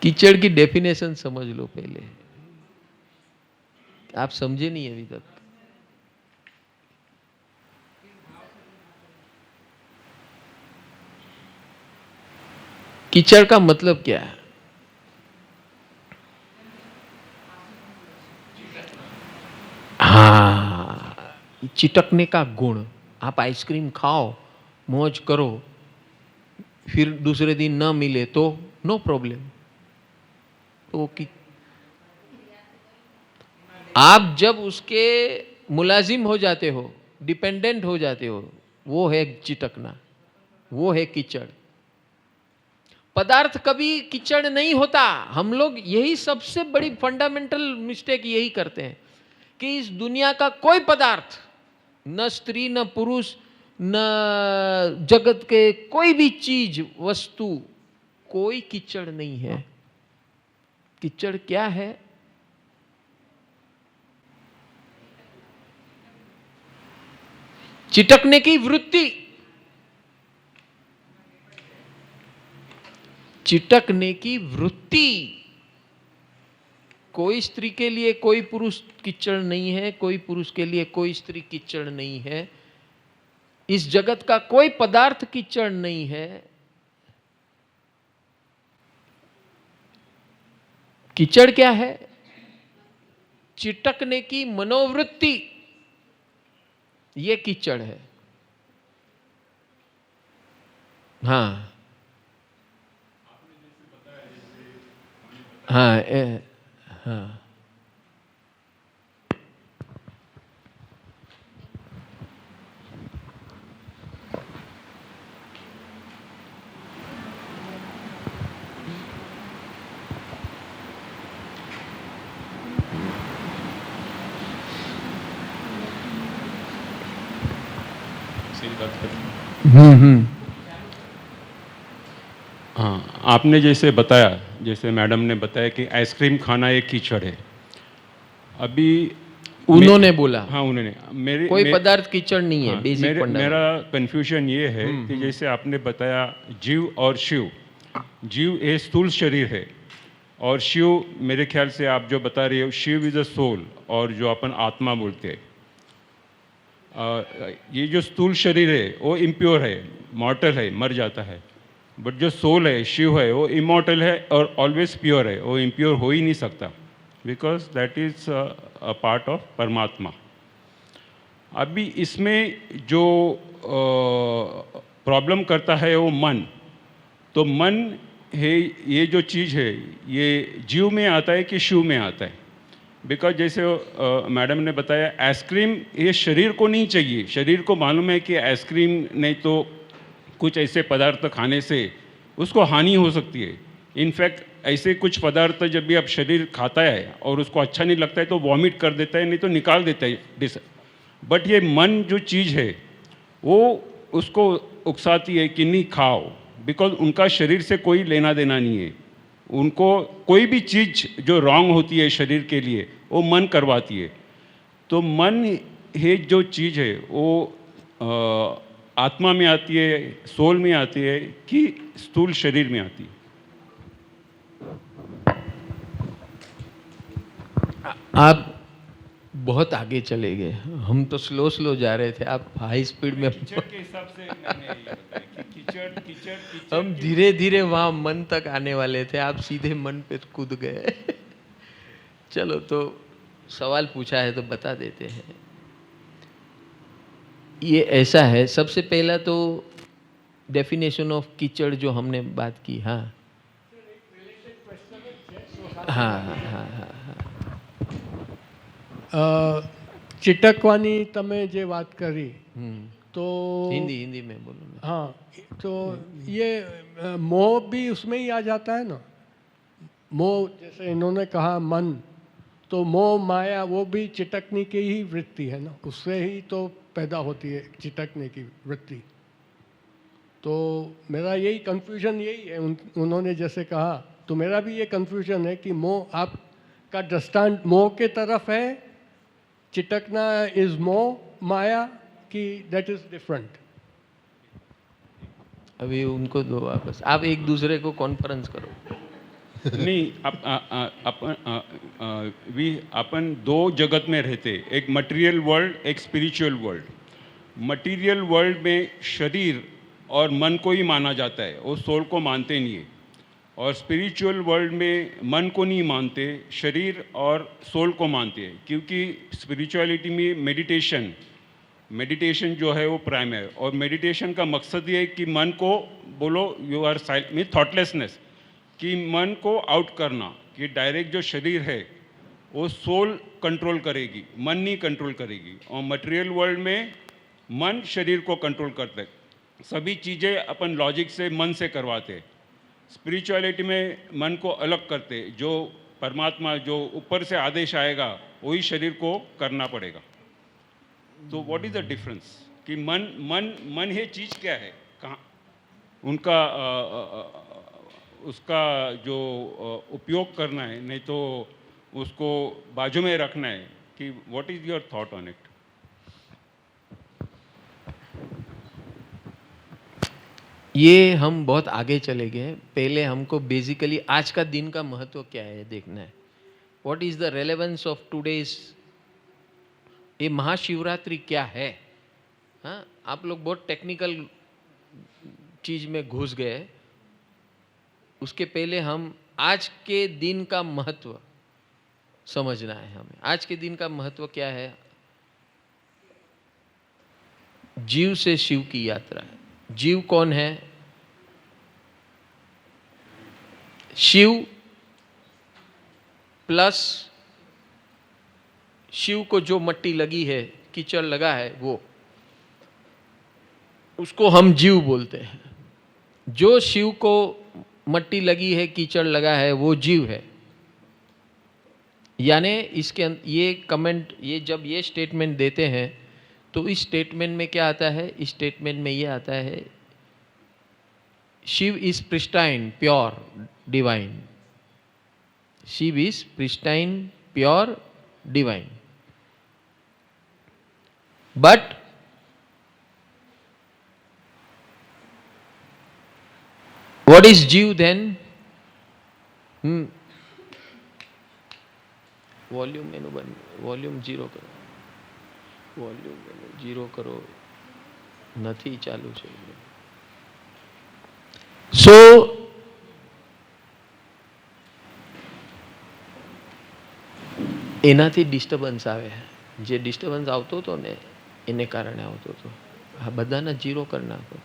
कीचड़ की डेफिनेशन समझ लो पहले। आप समझे नहीं अभी तक। कीचड़ का मतलब क्या है? हाँ, चिटकने का गुण। आप आइसक्रीम खाओ, मौज करो, फिर दूसरे दिन ना मिले तो नो प्रॉब्लम। तो कि आप जब उसके मुलाजिम हो जाते हो, डिपेंडेंट हो जाते हो, वो है चिटकना, वो है कीचड़। पदार्थ कभी कीचड़ नहीं होता। हम लोग यही सबसे बड़ी फंडामेंटल मिस्टेक यही करते हैं कि इस दुनिया का कोई पदार्थ, न स्त्री न पुरुष न जगत के कोई भी चीज वस्तु, कोई कीचड़ नहीं है। कीचड़ क्या है? चिटकने की वृत्ति। चिटकने की वृत्ति। कोई स्त्री के लिए कोई पुरुष कीचड़ नहीं है, कोई पुरुष के लिए कोई स्त्री कीचड़ नहीं है। इस जगत का कोई पदार्थ कीचड़ नहीं है। कीचड़ क्या है? चिटकने की मनोवृत्ति, ये कीचड़ है। हाँ हाँ हाँ। हम्म। हाँ, आपने जैसे बताया, जैसे मैडम ने बताया कि आइसक्रीम खाना एक कीचड़ है। अभी उन्होंने बोला। हाँ, उन्होंने मेरे कोई पदार्थ कीचड़ नहीं है, हाँ, बेसिक फंडामेंटल। मेरा कन्फ्यूजन ये है कि जैसे आपने बताया जीव और शिव। जीव एक स्थूल शरीर है और शिव, मेरे ख्याल से आप जो बता रहे हो, शिव इज अ सोल, और जो अपन आत्मा बोलते हैं। ये जो स्थूल शरीर है वो इम्प्योर है, मॉर्टल है, मर जाता है। बट जो सोल है, शिव है, वो इमॉर्टल है और ऑलवेज प्योर है, वो इम्प्योर हो ही नहीं सकता, because that is a part of परमात्मा। अभी इसमें जो प्रॉब्लम करता है वो मन। तो मन है, ये जो चीज़ है, ये जीव में आता है कि शिव में आता है? बिकॉज जैसे मैडम ने बताया, आइसक्रीम ये शरीर को नहीं चाहिए। शरीर को मालूम है कि आइसक्रीम नहीं तो कुछ ऐसे पदार्थ खाने से उसको हानि हो सकती है। इनफैक्ट ऐसे कुछ पदार्थ जब भी आप शरीर खाता है और उसको अच्छा नहीं लगता है तो वॉमिट कर देता है, नहीं तो निकाल देता है। बट ये मन जो चीज़ है वो उसको उकसाती है कि नहीं खाओ, बिकॉज उनका शरीर से कोई लेना देना नहीं है। उनको कोई भी चीज़ जो रॉन्ग होती है शरीर के लिए वो मन करवाती है। तो मन है जो चीज़ है वो आत्मा में आती है, सोल में आती है कि स्थूल शरीर में आती है? आप बहुत आगे चले गए, हम तो स्लो स्लो जा रहे थे, आप हाई स्पीड में। कीचड़ के हिसाब से मैंने ये बताया कि कीचड़ कीचड़ कीचड़ हम धीरे धीरे वहां मन तक आने वाले थे, आप सीधे मन पे कूद गए। चलो, तो सवाल पूछा है तो बता देते हैं। ये ऐसा है, सबसे पहला तो डेफिनेशन ऑफ कीचड़ जो हमने बात की। हाँ हाँ हाँ हाँ हाँ। ચીટકવાની તમે જે વાત કરી તો हिंदी हिंदी में बोलो ना। हाँ, तो ये मोह भी उसमें ही आ जाता है ना। मोह जैसे इन्होंने कहा मन, तो मोह माया वो भी चिटकने की ही वृत्ति है ना, उससे ही तो पैदा होती है चिटकने की वृत्ति। तो मेरा यही कन्फ्यूजन यही है, उन्होंने जैसे कहा, तो मेरा भी ये कन्फ्यूजन है कि मोह आपका दृष्टांत मोह के तरफ है, चिटकना इज मोह, माया कि दैट इज डिफरेंट। अभी उनको दो वापस, आप एक दूसरे को कॉन्फ्रेंस करो। नहीं अपन दो जगत में रहते, एक मटेरियल वर्ल्ड, एक स्पिरिचुअल वर्ल्ड। मटेरियल वर्ल्ड में शरीर और मन को ही माना जाता है, वो सोल को मानते नहीं है। और स्पिरिचुअल वर्ल्ड में मन को नहीं मानते, शरीर और सोल को मानते हैं, क्योंकि स्पिरिचुअलिटी में मेडिटेशन जो है वो प्राइम है। और मेडिटेशन का मकसद ये है कि मन को बोलो यू आर साइलेंट में थॉटलेसनेस, कि मन को आउट करना, कि डायरेक्ट जो शरीर है वो सोल कंट्रोल करेगी, मन नहीं कंट्रोल करेगी। और मटेरियल वर्ल्ड में मन शरीर को कंट्रोल करता है, सभी चीज़ें अपन लॉजिक से मन से करवाते हैं। स्पिरिचुअलिटी में मन को अलग करते, जो परमात्मा जो ऊपर से आदेश आएगा वही शरीर को करना पड़ेगा। तो व्हाट इज द डिफरेंस कि मन मन मन ये चीज़ क्या है, कहाँ उनका उसका जो उपयोग करना है, नहीं तो उसको बाजू में रखना है, कि what is your thought on it? ये हम बहुत आगे चले गए। पहले हमको बेसिकली आज का दिन का महत्व क्या है देखना है। What is the relevance of today's, ये महाशिवरात्रि क्या है। हाँ, आप लोग बहुत टेक्निकल चीज में घुस गए। उसके पहले हम आज के दिन का महत्व समझना है हमें। आज के दिन का महत्व क्या है? जीव से शिव की यात्रा है। जीव कौन है? शिव प्लस शिव को जो मट्टी लगी है, कीचड़ लगा है, वो उसको हम जीव बोलते हैं। जो शिव को मट्टी लगी है, कीचड़ लगा है, वो जीव है। यानी इसके ये कमेंट, ये जब ये स्टेटमेंट देते हैं तो इस स्टेटमेंट में क्या आता है? इस स्टेटमेंट में ये आता है, Shiva is pristine pure divine. Shiva is pristine pure divine. But what is jiva then? Volume menu बंद, वॉल्यूम जीरो करो, वॉल्यूम मेनू जीरो करो, નથી ચાલુ છે। સો એનાથી ડિસ્ટર્બન્સ આવે, જે ડિસ્ટર્બન્સ આવતો હતો ને એને કારણે આવતો હતો। આ બધાના જીરો કરી નાખો।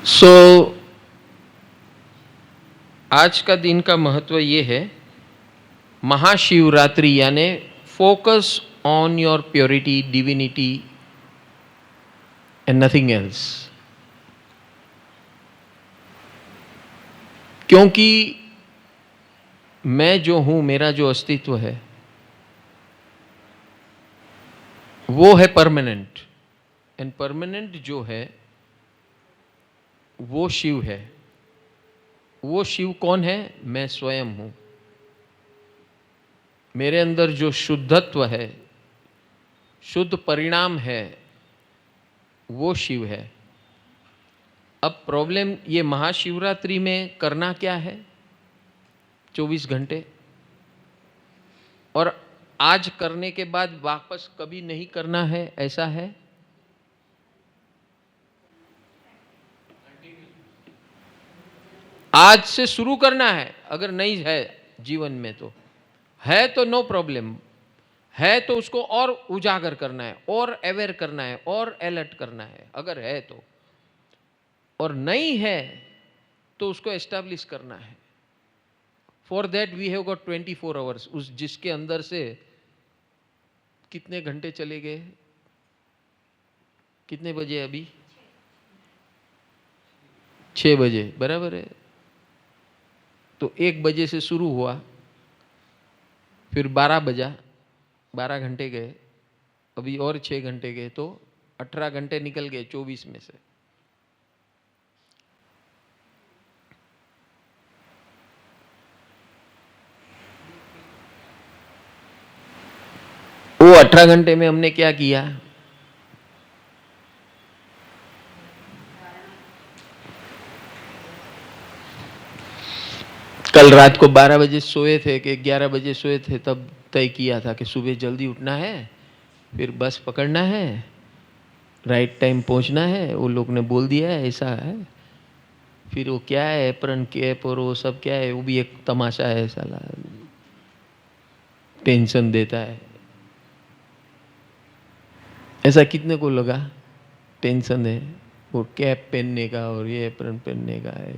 सो आज का दिन का महत्व ये है, महाशिवरात्रि यानी focus on your purity, divinity and nothing else. क्योंकि मैं जो हूं, मेरा जो अस्तित्व है वो है परमानेंट। एंड परमानेंट जो है वो शिव है। वो शिव कौन है? मैं स्वयं हूं। मेरे अंदर जो शुद्धत्व है, शुद्ध परिणाम है, वो शिव है। अब प्रॉब्लम ये महाशिवरात्रि में करना क्या है? 24 घंटे, और आज करने के बाद वापस कभी नहीं करना है, ऐसा है? आज से शुरू करना है। अगर नहीं है जीवन में तो है, तो नो प्रॉब्लम है, तो उसको और उजागर करना है, और अवेयर करना है, और अलर्ट करना है अगर है तो। और नहीं है तो उसको एस्टैब्लिश करना है। For that we have got 24 hours, उस जिसके अंदर से कितने घंटे चले गए? कितने बजे अभी? 6 बजे, बराबर है। तो 1 बजे से शुरू हुआ, फिर 12 बजा, 12 घंटे गए, अभी और 6 घंटे गए, तो 18 घंटे निकल गए 24 में से। वो 18 घंटे में हमने क्या किया? कल रात को 12 बजे सोए थे कि 11 बजे सोए थे, तब तय किया था कि सुबह जल्दी उठना है, फिर बस पकड़ना है, राइट टाइम पहुंचना है। वो लोग ने बोल दिया है ऐसा है। फिर वो क्या है, एप्रन कैप और वो सब क्या है, वो भी एक तमाशा है साला, टेंशन देता है। ऐसा कितने को लगा टेंशन है वो कैप पहनने का और ये एप्रन पहनने का है,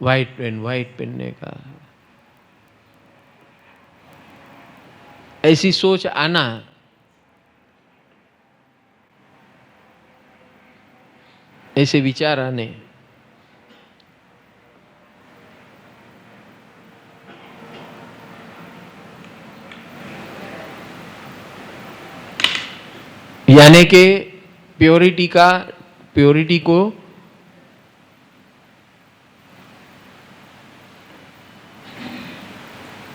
वाइट पहनने का। ऐसी सोच आना ऐसे विचार आने यानी कि प्योरिटी को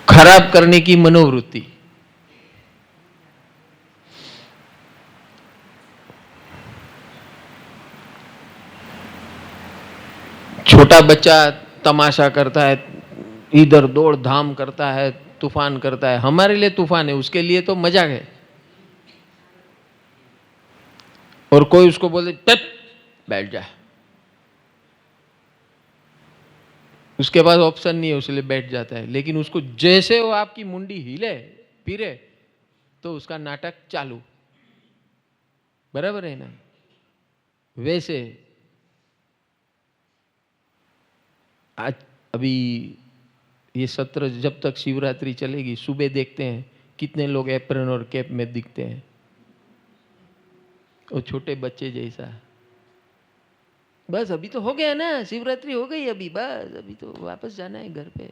खराब करने की मनोवृत्ति। छोटा बच्चा तमाशा करता है, इधर दौड़ धाम करता है, तूफान करता है। हमारे लिए तूफान है, उसके लिए तो मजाक है। और कोई उसको बोले बैठ जा, उसके पास ऑप्शन नहीं है, उसलिए बैठ जाता है। लेकिन उसको जैसे वो आपकी मुंडी हिले फिरे तो उसका नाटक चालू। बराबर है ना? वैसे आज अभी ये सत्र जब तक शिवरात्रि चलेगी, सुबह देखते हैं कितने लोग एप्रन और कैप में दिखते हैं, वो छोटे बच्चे जैसा। बस अभी तो हो गया ना, शिवरात्रि हो गई अभी, बस अभी तो वापस जाना है घर पे,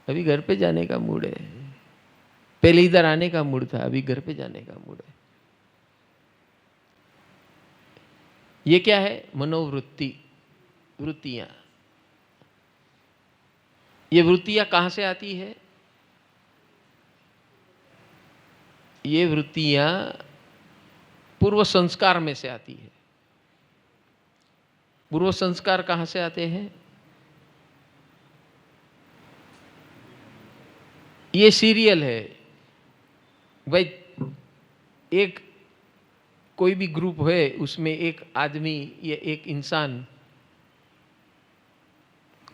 अभी घर पे जाने का मूड है। पहले इधर आने का मूड था, अभी घर पे जाने का मूड है। ये क्या है? मनोवृत्ति, वृत्तियां। ये वृत्तियां कहां से आती है? ये वृत्तियां पूर्व संस्कार में से आती है। पूर्व संस्कार कहां से आते हैं? ये सीरियल है भाई, एक कोई भी ग्रुप है, उसमें एक आदमी या एक इंसान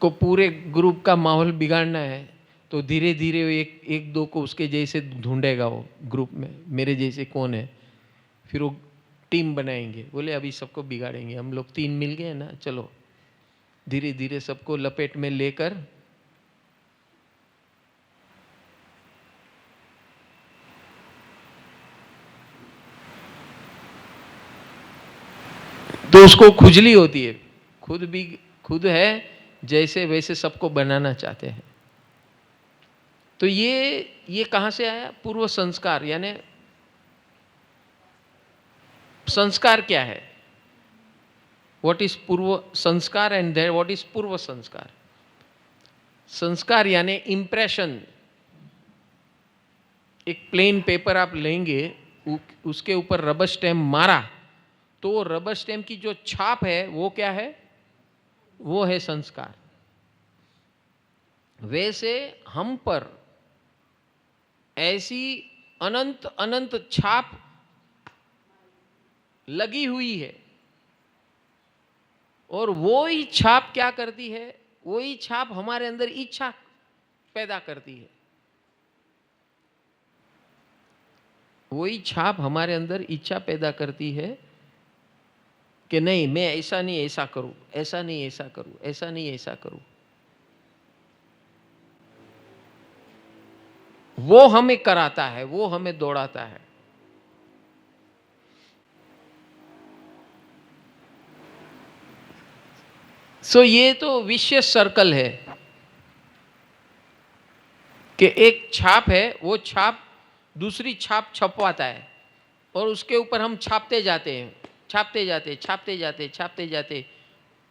को पूरे ग्रुप का माहौल बिगाड़ना है, तो धीरे धीरे एक दो को उसके जैसे ढूंढेगा वो ग्रुप में, मेरे जैसे कौन है। फिर वो टीम बनाएंगे, बोले अभी सबको बिगाड़ेंगे, हम लोग 3 मिल गए ना, चलो। धीरे धीरे सबको लपेट में लेकर तो उसको खुजली होती है, खुद है जैसे वैसे सबको बनाना चाहते हैं। तो ये कहां से आया? पूर्व संस्कार। यानी संस्कार क्या है? व्हाट इज पूर्व संस्कार एंड देयर व्हाट इज पूर्व संस्कार? संस्कार यानी इंप्रेशन। एक प्लेन पेपर आप लेंगे, उसके ऊपर रबर स्टैम्प मारा, तो रबर स्टैम्प की जो छाप है वो क्या है? वो है संस्कार। वैसे हम पर ऐसी अनंत अनंत छाप लगी हुई है, और वो ही छाप क्या करती है? वो ही छाप हमारे अंदर इच्छा पैदा करती है। वही छाप हमारे अंदर इच्छा पैदा करती है कि नहीं, मैं ऐसा नहीं ऐसा करूं, ऐसा नहीं ऐसा करूं, ऐसा नहीं ऐसा करूं। वो हमें कराता है, वो हमें दौड़ाता है। सो ये तो विशेष सर्कल है कि एक छाप है, वो छाप दूसरी छाप छपवाता है, और उसके ऊपर हम छापते जाते हैं, छापते जाते छापते जाते छापते जाते।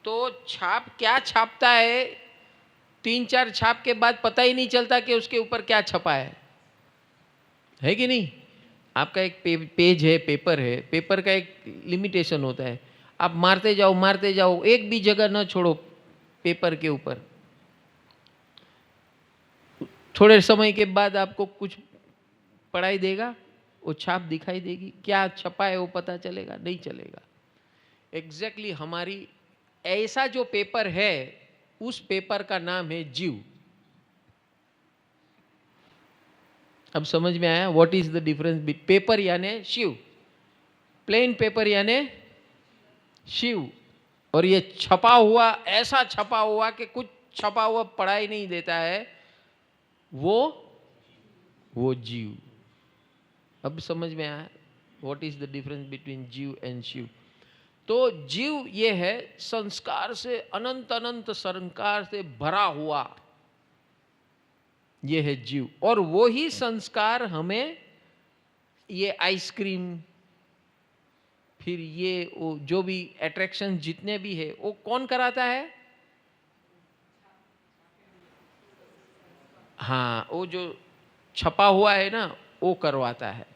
तो छाप क्या छापता है, 3-4 छाप के बाद पता ही नहीं चलता कि उसके ऊपर क्या छपा है। है कि नहीं? आपका एक पेज है, पेपर है, पेपर का एक लिमिटेशन होता है, आप मारते जाओ, एक भी जगह न छोड़ो पेपर के ऊपर। थोड़े समय के बाद आपको कुछ पढ़ाई देगा, वो छाप दिखाई देगी, क्या छपा है वो पता चलेगा? नहीं चलेगा। एग्जैक्टली हमारी ऐसा जो पेपर है, उस पेपर का नाम है जीव। अब समझ में आया what is the difference between paper यानी शिव, प्लेन पेपर यानी शिव, और ये छपा हुआ, ऐसा छपा हुआ कि कुछ छपा हुआ पढ़ाई नहीं देता है, वो जीव। अब समझ में आया what is the difference between जीव एंड शिव। तो जीव ये है संस्कार से, अनंत अनंत संस्कार से भरा हुआ, ये है जीव। और वो ही संस्कार हमें ये आइसक्रीम, फिर ये वो जो भी अट्रैक्शन जितने भी है, वो कौन कराता है? हाँ, वो जो छपा हुआ है ना, वो करवाता है।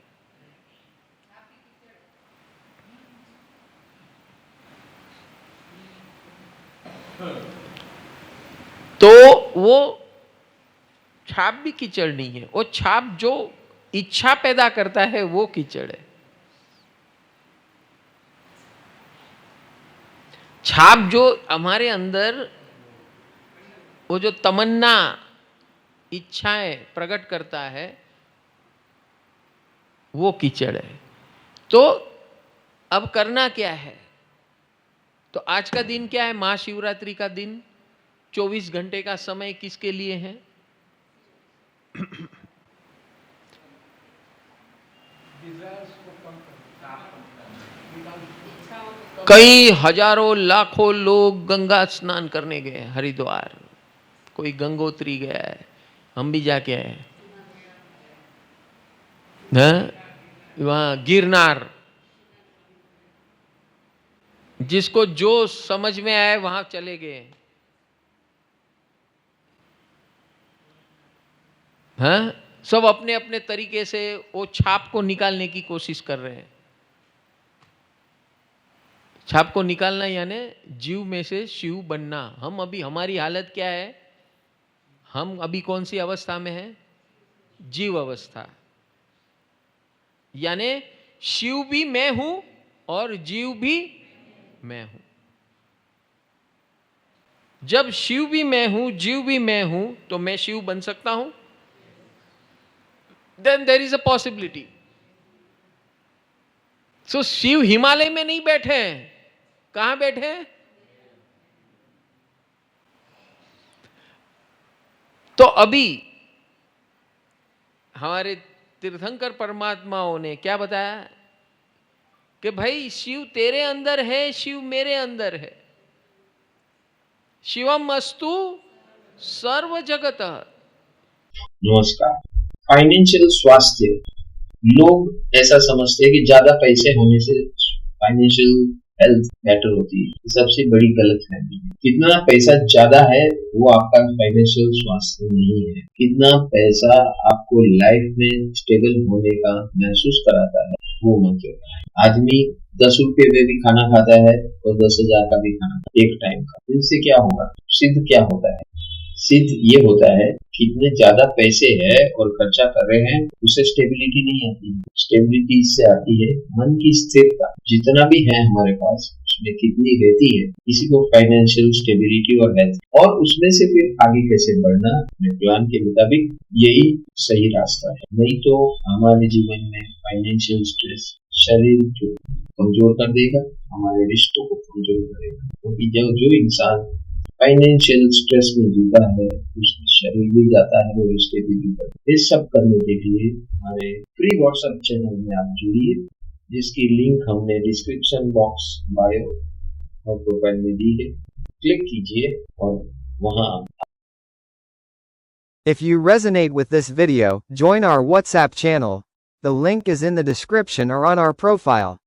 तो वो छाप भी कीचड़ नहीं है, वो छाप जो इच्छा पैदा करता है वो कीचड़ है। छाप जो हमारे अंदर वो जो तमन्ना, इच्छाएं प्रकट करता है, वो कीचड़ है। तो अब करना क्या है? तो आज का दिन क्या है? महाशिवरात्रि का दिन। 24 घंटे का समय किसके लिए है? कई हजारों लाखों लोग गंगा स्नान करने गए हरिद्वार, कोई गंगोत्री गया है, हम भी जाके आए हैं वहां गिरनार। जिसको जो समझ में आए वहां चले गए। हाँ, सब अपने अपने तरीके से वो छाप को निकालने की कोशिश कर रहे हैं। छाप को निकालना यानी जीव में से शिव बनना। हम अभी, हमारी हालत क्या है? हम अभी कौन सी अवस्था में है? जीव अवस्था। यानी शिव भी मैं हूं और जीव भी मैं हूं। जब शिव भी मैं हूं, जीव भी मैं हूं, तो मैं शिव बन सकता हूं? Then there is a possibility. So Shiv Himalaya में नहीं बैठे हैं, कहां बैठे हैं? तो अभी हमारे तीर्थंकर परमात्माओं ने क्या बताया कि भाई शिव तेरे अंदर है, शिव मेरे अंदर है। शिवम अस्तु सर्व जगत। नमस्कार। फाइनेंशियल स्वास्थ्य, लोग ऐसा समझते हैं कि ज्यादा पैसे होने से फाइनेंशियल हेल्थ बेटर होती है। सबसे बड़ी गलतफहमी है। कितना पैसा ज्यादा है वो आपका फाइनेंशियल स्वास्थ्य नहीं है। कितना पैसा आपको लाइफ में स्टेबल होने का महसूस कराता है वो मतलब है। आदमी 10 रुपए में भी खाना खाता है और 10,000 का भी खाना एक टाइम का। इनसे क्या होगा? सिद्ध क्या होता है? सिद्ध ये होता है कितने ज्यादा पैसे है और खर्चा कर रहे हैं, उससे स्टेबिलिटी नहीं आती। स्टेबिलिटी इससे आती है मन की स्थिरता। जितना भी है हमारे पास उसमें कितनी रहती है, इसी को फाइनेंशियल स्टेबिलिटी और हेल्थ, और उसमें से फिर आगे कैसे बढ़ना अपने प्लान के मुताबिक, यही सही रास्ता है। नहीं तो हमारे जीवन में फाइनेंशियल स्ट्रेस शरीर को कमजोर कर देगा, हमारे रिश्तों को कमजोर करेगा। क्योंकि जो इंसान फाइनेंशियल स्ट्रेस में जीता है उसका शरीर भी जाता है और रिश्ते भी जीता है। इस सब करने के लिए हमारे फ्री व्हाट्सएप चैनल में आप जुड़िए, जिसकी लिंक हमने डिस्क्रिप्शन बॉक्स, बायो और प्रोफाइल में दी है। क्लिक कीजिए और वहां। If you resonate with this video, join our WhatsApp channel. The link is in the description or on our profile.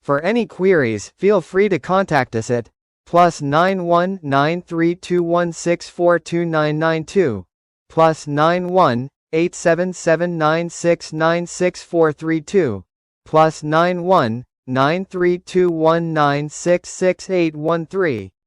For any queries, feel free to contact us at +91 93216429992, +91 877-9696432, +91 93219666813.